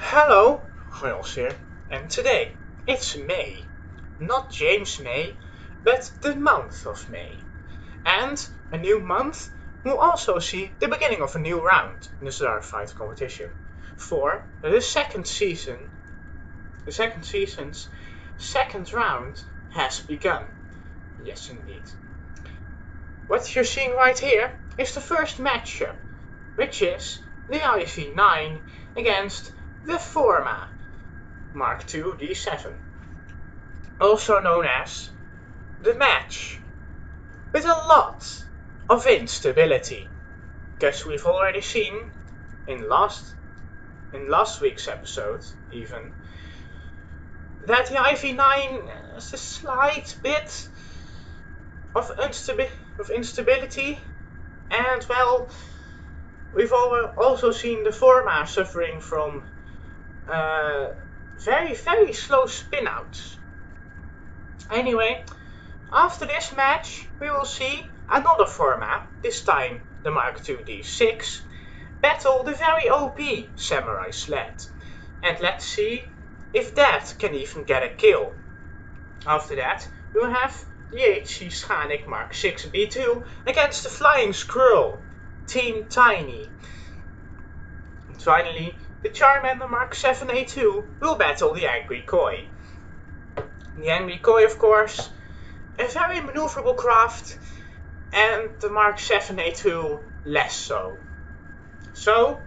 Hello, Hojoz here, and today it's May. Not James May, but the month of May. And a new month will also see the beginning of a new round in the Samurai Fight competition. For the second season's second round has begun. Yes, indeed. What you're seeing right here is the first matchup, which is the IV9 against the Forma Mark II D7, also known as the match, with a lot of instability, because we've already seen in last week's episode even that the IV9 has a slight bit of instability, and well, we've also seen the Forma suffering from very slow spinouts. Anyway, after this match we will see another Forma, this time the Mark II D6, battle the very OP Samurai Sled, and let's see if that can even get a kill. After that we will have the HC Schanik Mark VI B2 against the Flying Squirrel Team Tiny. And finally, the Charmander Mark 7 A2 will battle the Angry Koi. The Angry Koi, of course, a very maneuverable craft, and the Mark 7 A2 less so. So,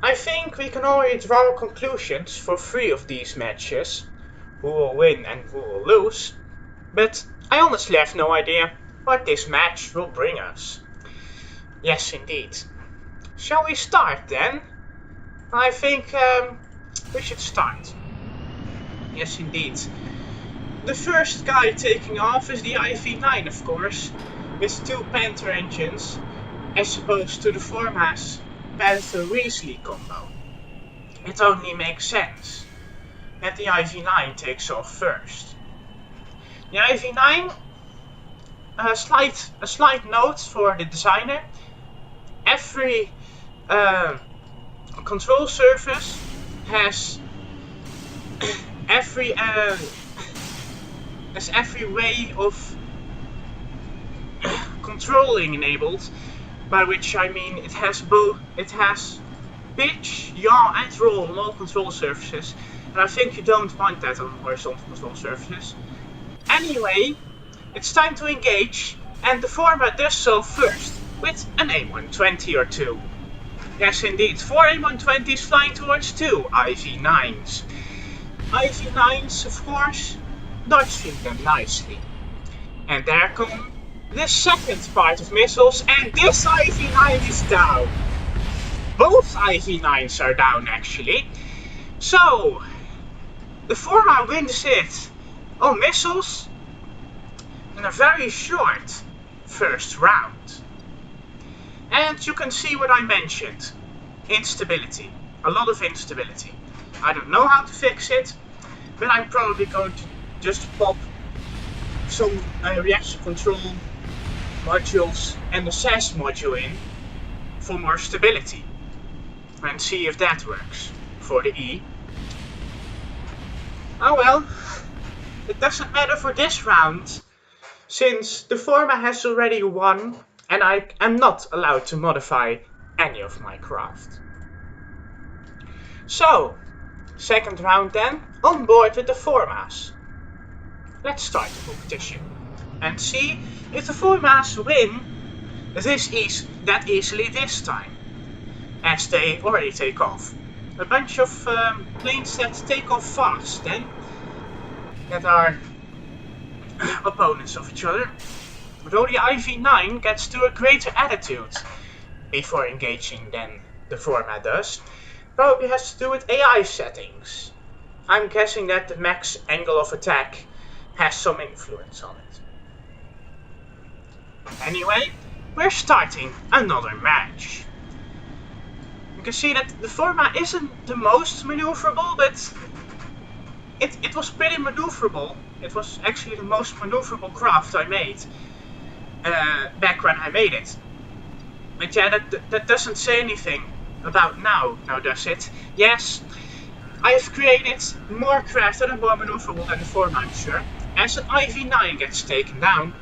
I think we can already draw conclusions for 3 of these matches, who will win and who will lose, but I honestly have no idea what this match will bring us. Yes, indeed. Shall we start then? I think we should start. Yes, indeed. The first guy taking off is the IV9, of course, with 2 Panther engines, as opposed to the Forma's Panther Weasley combo. It only makes sense that the IV9 takes off first. The IV9, a slight note for the designer: every control surface has every way of controlling enabled, by which I mean it has pitch, yaw and roll on all control surfaces, and I think you don't want that on horizontal control surfaces. Anyway, it's time to engage, and the Forma does so first with an A120 or 2. Yes, indeed, 4 A120s flying towards 2 IV9s. IV9s, of course, dodging them nicely. And there come the second part of missiles, and this IV9 is down. Both IV9s are down, actually. So, the Forma wins it on missiles in a very short first round. And you can see what I mentioned. Instability. A lot of instability. I don't know how to fix it, but I'm probably going to just pop some reaction control modules and a SAS module in for more stability. And see if that works for the E. Oh well, it doesn't matter for this round, since the Forma has already won, and I am not allowed to modify any of my craft. So, second round then, on board with the Formas. Let's start the competition and see if the Formas win that easily this time, as they already take off. A bunch of planes that take off fast then, that are opponents of each other. Though the IV9 gets to a greater attitude before engaging than the Forma does, probably has to do with AI settings. I'm guessing that the max angle of attack has some influence on it. Anyway, we're starting another match. You can see that the Forma isn't the most maneuverable, but it was pretty maneuverable. It was actually the most maneuverable craft I made back when I made it. But yeah, that doesn't say anything about now does it? Yes, I have created more crafted and more maneuverable than the Forma, I'm sure, as an IV9 gets taken down.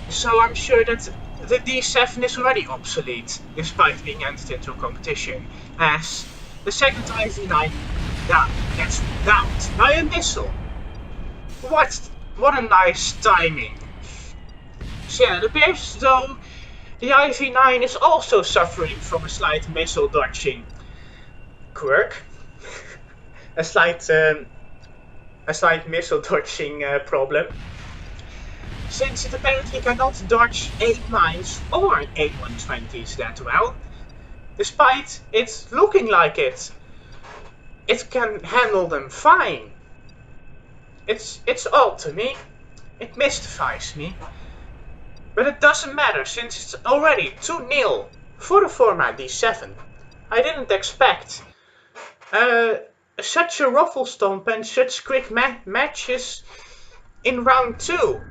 So I'm sure that the D7 is already obsolete, despite being entered into a competition, as the second IV9 gets downed by a missile. What a nice timing. So yeah, it appears as though the IV9 is also suffering from a slight missile dodging quirk. a slight missile dodging problem. Since it apparently cannot dodge 8.9s or 8.1.20s that well, despite it looking like it can handle them fine. It's odd to me, it mystifies me, but it doesn't matter since it's already 2-0 for the Forma D7. I didn't expect such a ruffle stomp and such quick matches in round 2.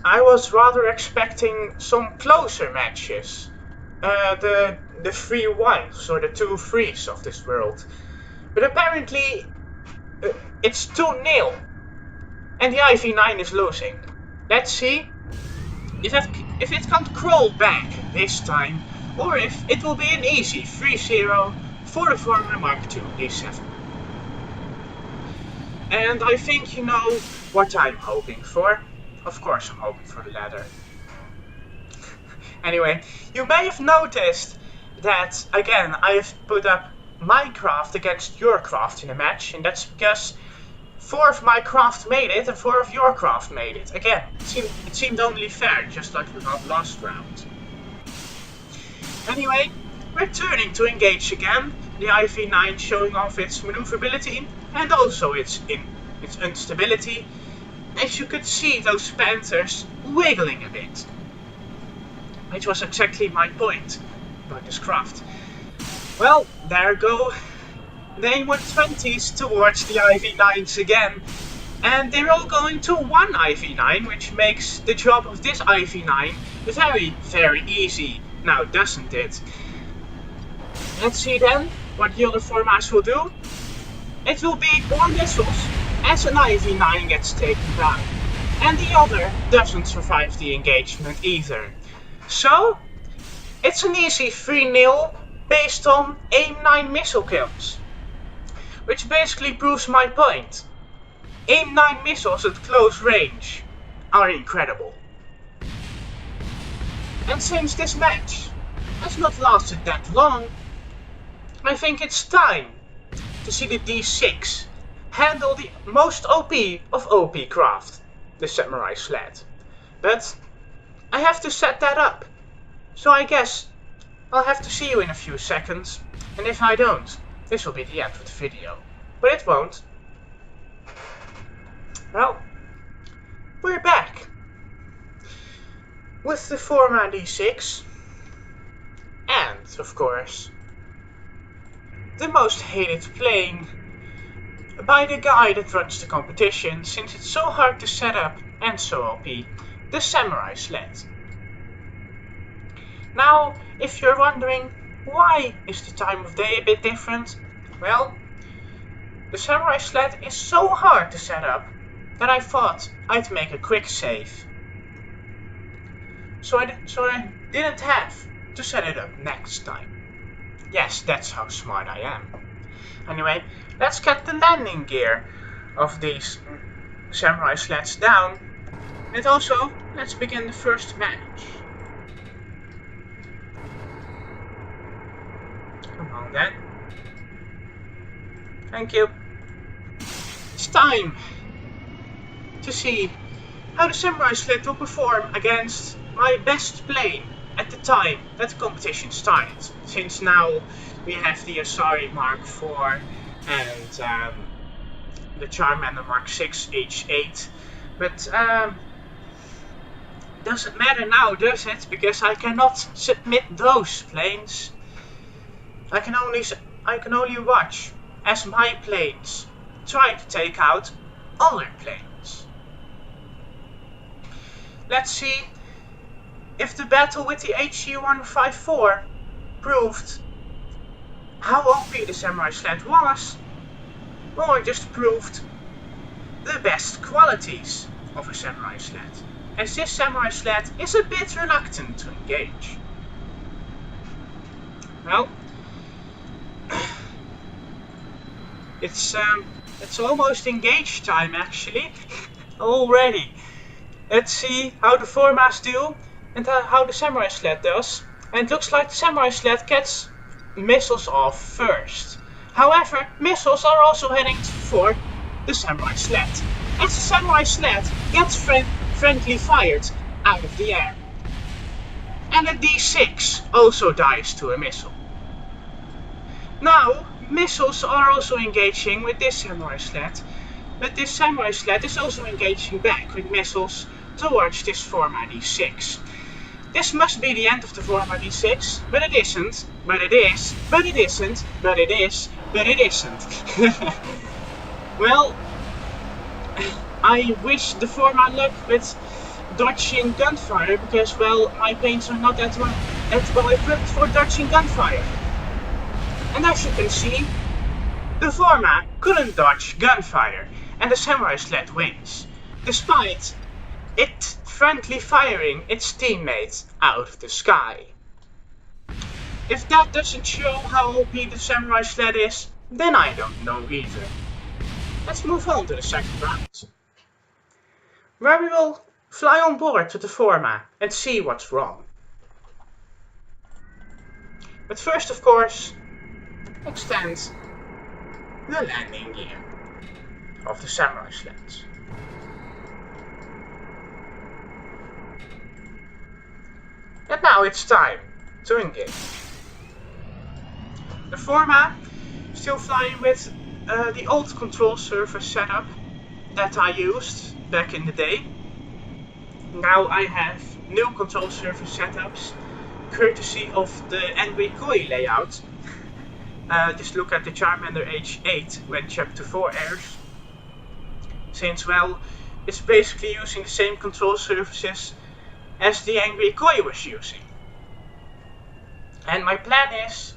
I was rather expecting some closer matches, the 3-1s or the 2-3s of this world, but apparently it's 2-0 and the IV9 is losing. Let's see if it can't crawl back this time, or if it will be an easy 3-0 for the Forma Mark II D7. And I think you know what I'm hoping for. Of course I'm hoping for the latter. Anyway, you may have noticed that, again, I have put up my craft against your craft in a match, and that's because 4 of my craft made it and 4 of your craft made it. Again, it seemed only fair, just like the last round. Anyway, we're turning to engage again, the IV9 showing off its maneuverability and also its instability. As you could see, those panthers wiggling a bit. Which was exactly my point about this craft. Well, there go the 8.120s towards the IV9s again. And they're all going to one IV9, which makes the job of this IV9 very, very easy. Now, doesn't it? Let's see then what the other Formas will do. It will be more missiles as an IV9 gets taken down, and the other doesn't survive the engagement either. So, it's an easy 3-0 based on AIM-9 missile kills, which basically proves my point. AIM-9 missiles at close range are incredible. And since this match has not lasted that long, I think it's time to see the D6 handle the most OP of OP craft, the Samurai Sled. But I have to set that up, so I guess I'll have to see you in a few seconds, and if I don't, this will be the end of the video. But it won't. Well, we're back with the Forma D6, and of course, the most hated plane by the guy that runs the competition, since it's so hard to set up and so OP, the Samurai Sled. Now, if you're wondering why is the time of day a bit different, well, the Samurai Sled is so hard to set up that I thought I'd make a quick save. So I didn't have to set it up next time. Yes, that's how smart I am. Anyway, let's get the landing gear of these Samurai Sleds down. And also, let's begin the first match. Come on then. Thank you. It's time to see how the Samurai Sled will perform against my best plane at the time that the competition started. Since now we have the Asari Mark IV and the Charmander Mark VI H8. But doesn't matter now, does it? Because I cannot submit those planes. I can only watch as my planes try to take out other planes. Let's see if the battle with the HE154 proved how OP the Samurai Sled was, or just proved the best qualities of a Samurai Sled, as this Samurai Sled is a bit reluctant to engage. Well, it's almost engage time actually, already. Let's see how the Formas do and how the Samurai Sled does. And it looks like the Samurai Sled gets missiles off first. However, missiles are also heading for the Samurai Sled, as the Samurai Sled gets friendly fired out of the air. And a D6 also dies to a missile. Now, missiles are also engaging with this Samurai Sled, but this Samurai Sled is also engaging back with missiles towards this Forma D6. This must be the end of the Forma D6, but it isn't, but it is, but it isn't, but it is, but it isn't. Well, I wish the Forma luck with dodging gunfire, because, well, my planes are not that well equipped for dodging gunfire. And as you can see, the Forma couldn't dodge gunfire, and the Samurai Sled wins, despite it friendly firing its teammates out of the sky. If that doesn't show how OP the Samurai Sled is, then I don't know either. Let's move on to the second round, where we will fly on board with the Forma and see what's wrong. But first, of course, extend the landing gear of the Samurai Sleds. And now it's time to engage. The Forma still flying with the old control surface setup that I used back in the day. Now I have new control surface setups, courtesy of the Angry Koi layout. Just look at the Charmander H8 when Chapter 4 airs. Since, well, it's basically using the same control surfaces as the Angry Koi was using. And my plan is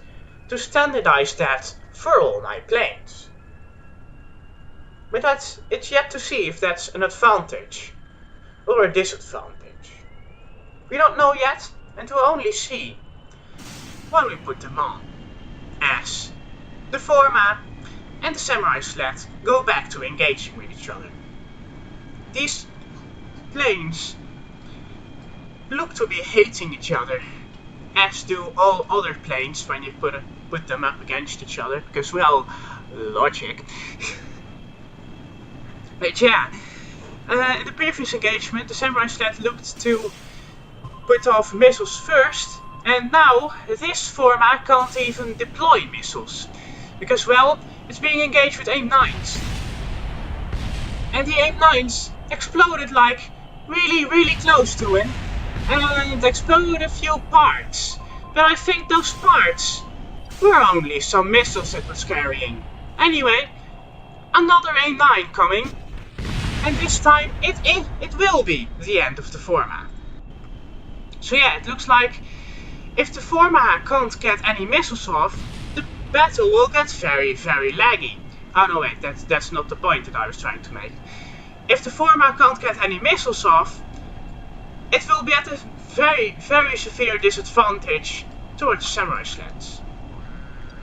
to standardize that for all my planes. But it's yet to see if that's an advantage or a disadvantage. We don't know yet, and we'll only see when we put them on, as the Forma and the Samurai Sled go back to engaging with each other. These planes look to be hating each other, as do all other planes when you put them up against each other, because, well, logic. But yeah, in the previous engagement, the Samurai Sled looked to put off missiles first, and now this Forma can't even deploy missiles, because, well, it's being engaged with AIM-9s. And the AIM-9s exploded like really close to him, and exploded a few parts. But I think those parts were only some missiles it was carrying. Anyway, another AIM-9 coming, and this time it will be the end of the Forma. So yeah, it looks like if the Forma can't get any missiles off, the battle will get very laggy. Oh no, wait, that's not the point that I was trying to make. If the Forma can't get any missiles off, it will be at a very severe disadvantage towards Samurai Sleds.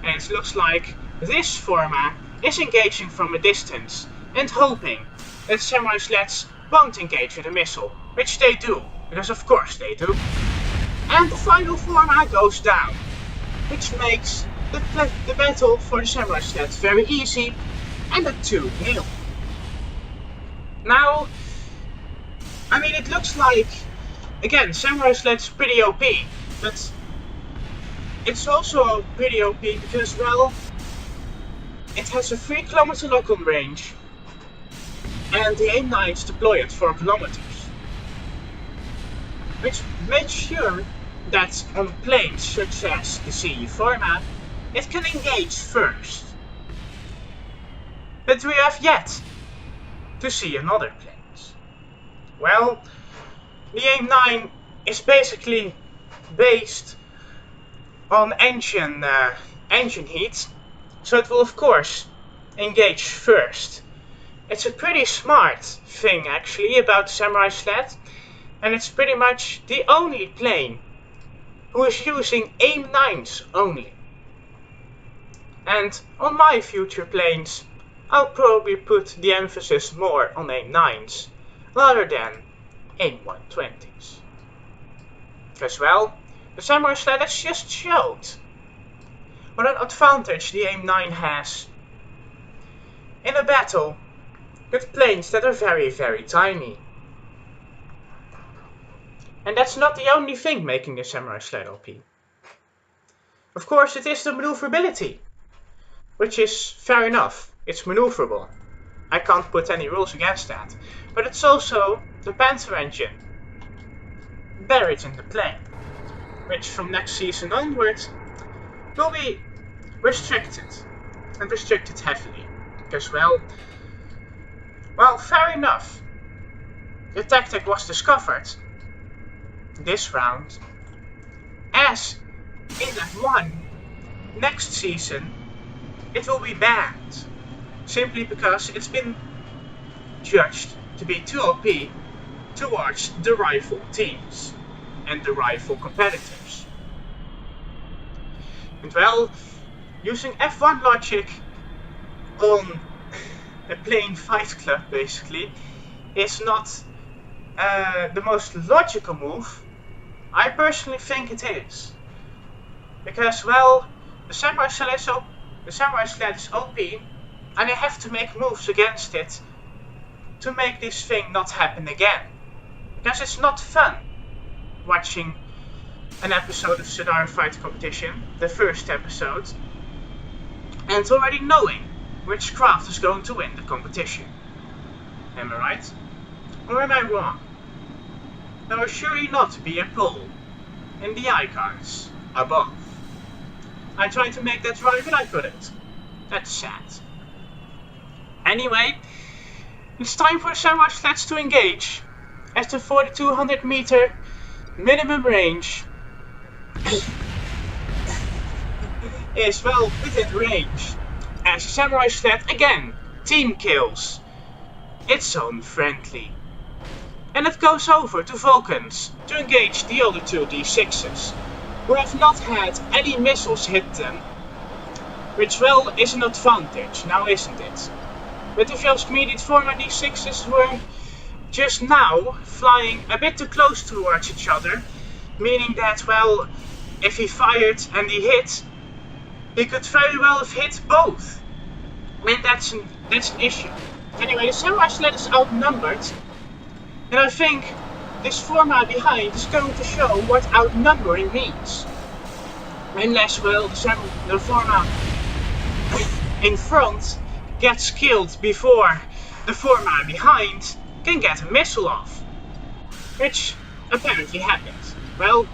And it looks like this Forma is engaging from a distance and hoping that Samurai Sleds won't engage with a missile, which they do, because of course they do. And the final Forma goes down, which makes the battle for the Samurai Sleds very easy, and a 2-0. Now, I mean, it looks like, again, Samurai Sled's pretty OP, but it's also pretty OP because, well, it has a 3 kilometer lock-on range, and the AIM-9s deploy at 4 kilometers. Which makes sure that on planes such as the CE Forma, it can engage first. But we have yet to see another planes. Well, the AIM-9 is basically based on engine heat, so it will of course engage first. It's a pretty smart thing actually about Samurai Sled, and it's pretty much the only plane who is using aim 9s only. And on my future planes, I'll probably put the emphasis more on aim 9s rather than aim 120s. As well, the Samurai Sled has just showed what an advantage the aim 9 has in a battle with planes that are very, very tiny. And that's not the only thing making the Samurai Sled OP. Of course, it is the maneuverability, which is fair enough. It's maneuverable. I can't put any rules against that. But it's also the Panther engine buried in the plane, which from next season onwards will be restricted, and restricted heavily. Because, well, fair enough. The tactic was discovered this round as in F1. Next season it will be banned, simply because it's been judged to be too OP towards the rival teams and the rival competitors. And well, using F1 logic on a plane fight club basically is not the most logical move. I personally think it is. Because, well, the Samurai Sled is OP, and I have to make moves against it to make this thing not happen again. Because it's not fun watching an episode of Sudara Fight Competition, the first episode, and already knowing which craft is going to win the competition. Am I right? Or am I wrong? There will surely not be a pull in the icons above. I tried to make that right, but I couldn't. That's sad. Anyway, it's time for the Samurai Sleds to engage as the 4200 meter minimum range is well within range, as the Samurai Sled again team kills its own friendly. And it goes over to Vulcans to engage the other two D6s, who have not had any missiles hit them, which well is an advantage, now isn't it? But if you ask me, the Forma D6s were just now flying a bit too close towards each other, meaning that, well, if he fired and he hit, he could very well have hit both. And that's an issue. Anyway, the Samurai Sled is outnumbered, and I think this Forma behind is going to show what outnumbering means. Unless, well, the Forma in front gets killed before the Forma behind can get a missile off. Which apparently happened. Well,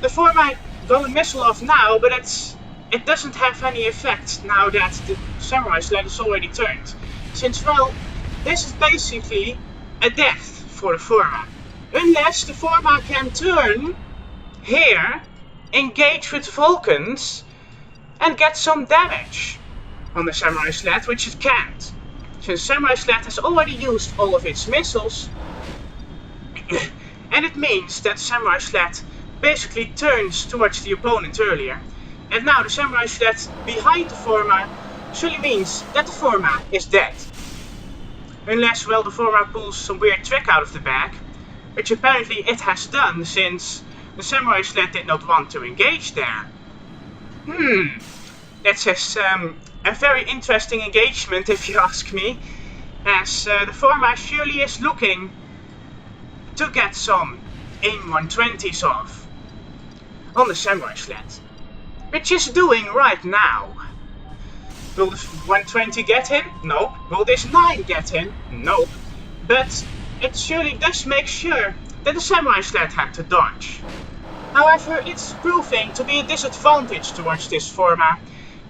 the Forma got a missile off now, but it doesn't have any effect now that the Samurai Sled is already turned. Since, well, this is basically a death for the Forma. Unless the Forma can turn here, engage with Vulcans, and get some damage on the Samurai Sled, which it can't. Since Samurai Sled has already used all of its missiles, and it means that Samurai Sled basically turns towards the opponent earlier. And now the Samurai Sled behind the Forma surely means that the Forma is dead. Unless, well, the Forma pulls some weird trick out of the bag, which apparently it has done since the Samurai Sled did not want to engage there. That's just a very interesting engagement if you ask me, as the Forma surely is looking to get some aim 120s off on the Samurai Sled, which is doing right now. Will this 120 get him? Nope. Will this 9 get him? Nope. But it surely does make sure that the Samurai Sled had to dodge. However, it's proving to be a disadvantage towards this Forma,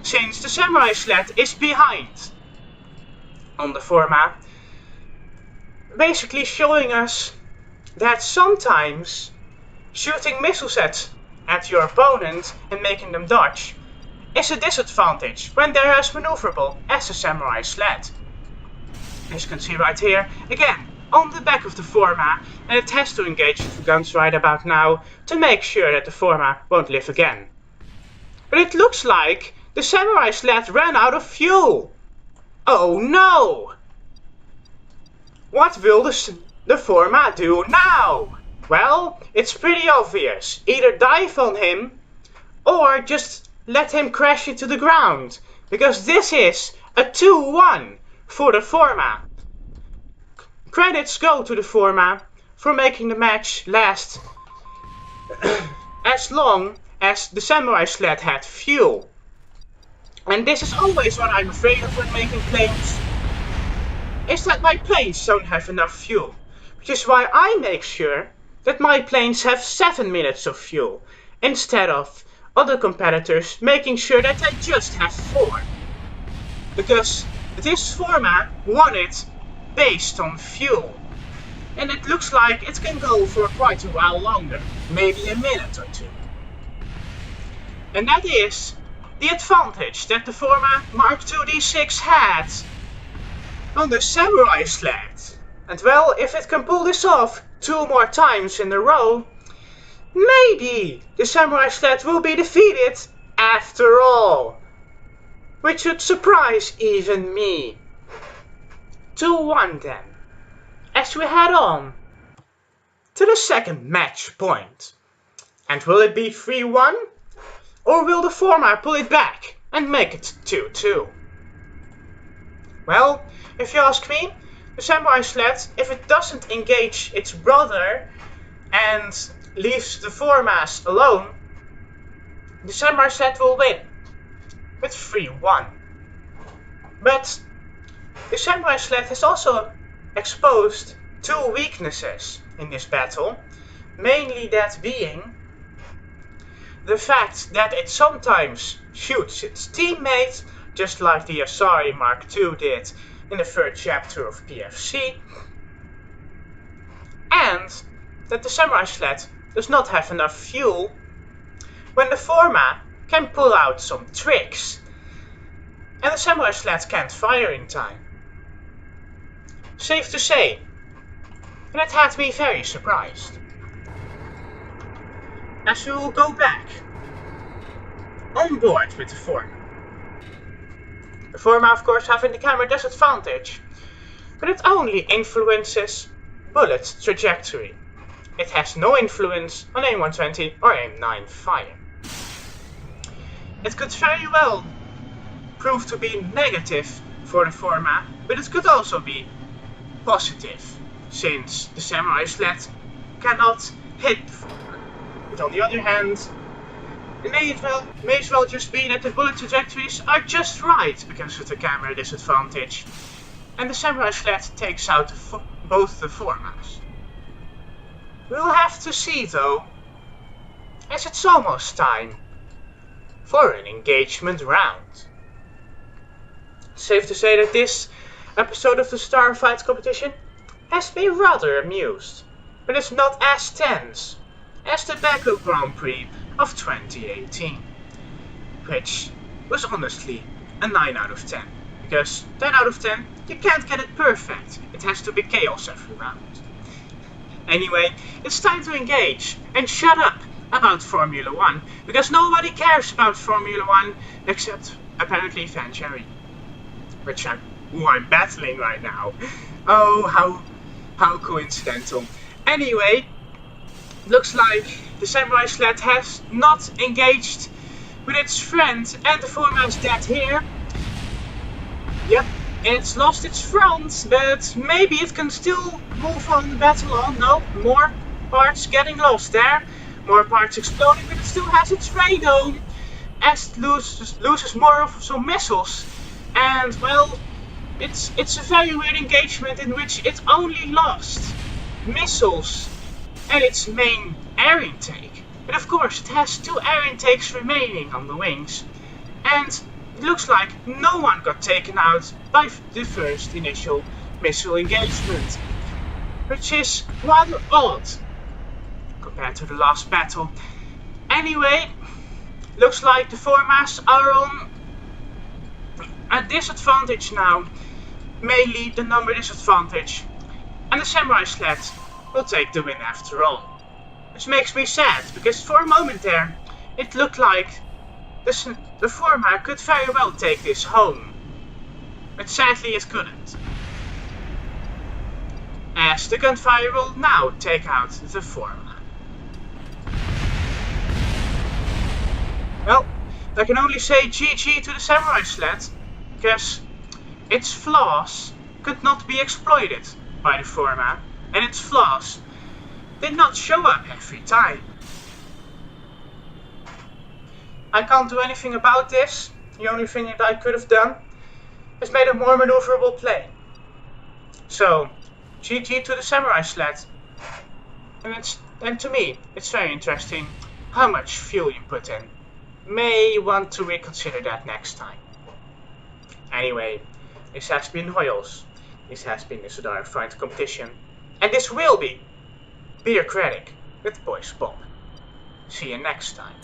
since the Samurai Sled is behind on the Forma, basically showing us that sometimes shooting missiles at at your opponent and making them dodge is a disadvantage when they're as maneuverable as the Samurai Sled. As you can see right here, again, on the back of the Forma, and it has to engage the guns right about now to make sure that the Forma won't live again. But it looks like the Samurai Sled ran out of fuel. Oh no! What will the Forma do now? Well, it's pretty obvious. Either dive on him or just let him crash into the ground. Because this is a 2-1 for the Forma. Credits go to the Forma for making the match last as long as the Samurai Sled had fuel. And this is always what I'm afraid of when making planes, is that my planes don't have enough fuel. Which is why I make sure that my planes have 7 minutes of fuel, instead of other competitors making sure that they just have 4. Because this Forma won it based on fuel. And it looks like it can go for quite a while longer, maybe a minute or 2. And that is the advantage that the Forma Mark II D6 had on the Samurai Sled. And well, if it can pull this off 2 more times in a row, maybe the Samurai Sled will be defeated after all. Which would surprise even me. 2-1 then, as we head on to the second match point. And will it be 3-1? Or will the Forma pull it back and make it 2-2? Well, if you ask me, the Samurai Sled, if it doesn't engage its brother and leaves the Formas alone, the Samurai Sled will win with 3-1. But the Samurai Sled has also exposed 2 weaknesses in this battle, mainly that being the fact that it sometimes shoots its teammate, just like the Asari Mark II did in the 3rd chapter of PFC, and that the Samurai Sled does not have enough fuel when the Forma can pull out some tricks, and the Samurai Sled can't fire in time. Safe to say, and it had me very surprised. As we will go back on board with the Forma. The Forma, of course, having the camera disadvantage, but it only influences bullet trajectory. It has no influence on aim 120 or aim 9 fire. It could very well prove to be negative for the Forma, but it could also be positive, since the Samurai Sled cannot hit. But on the other hand, it may as well just be that the bullet trajectories are just right because of the camera disadvantage, and the Samurai Sled takes out both the Formas. We'll have to see though, as it's almost time for an engagement round. Safe to say that this episode of the Starfight competition has me rather amused, but it's not as tense as the Baku Grand Prix of 2018, which was honestly a 9 out of 10, because 10 out of 10 you can't get it perfect, it has to be chaos every round. Anyway, it's time to engage and shut up about Formula 1, because nobody cares about Formula 1 except apparently Van Cherry, who I'm battling right now. Oh, how coincidental. Anyway, looks like the Samurai Sled has not engaged with its friend, and the Forma is dead here. Yep, it's lost its front, but maybe it can still move on the battle on. No, more parts getting lost there. More parts exploding, but it still has its radome, as it loses more of some missiles. And well, it's a very weird engagement in which it only lost missiles and its main air intake. But of course it has 2 air intakes remaining on the wings, and it looks like no one got taken out by the first initial missile engagement, which is rather odd compared to the last battle. Anyway, looks like the Formas are on a disadvantage now. Mainly the number disadvantage. And the Samurai Sled will take the win after all. Which makes me sad, because for a moment there, it looked like the Forma could very well take this home. But sadly it couldn't. As the gunfire will now take out the Forma. Well, I can only say GG to the Samurai Sled, because its flaws could not be exploited by the Forma, and its flaws did not show up every time. I can't do anything about this. The only thing that I could have done is made a more maneuverable play. So, GG to the Samurai Sled. And to me, it's very interesting how much fuel you put in. May want to reconsider that next time. Anyway, this has been Hojoz. This has been the Sudar Fight Competition. And this will be Beer Critic with Boys Pop. See you next time.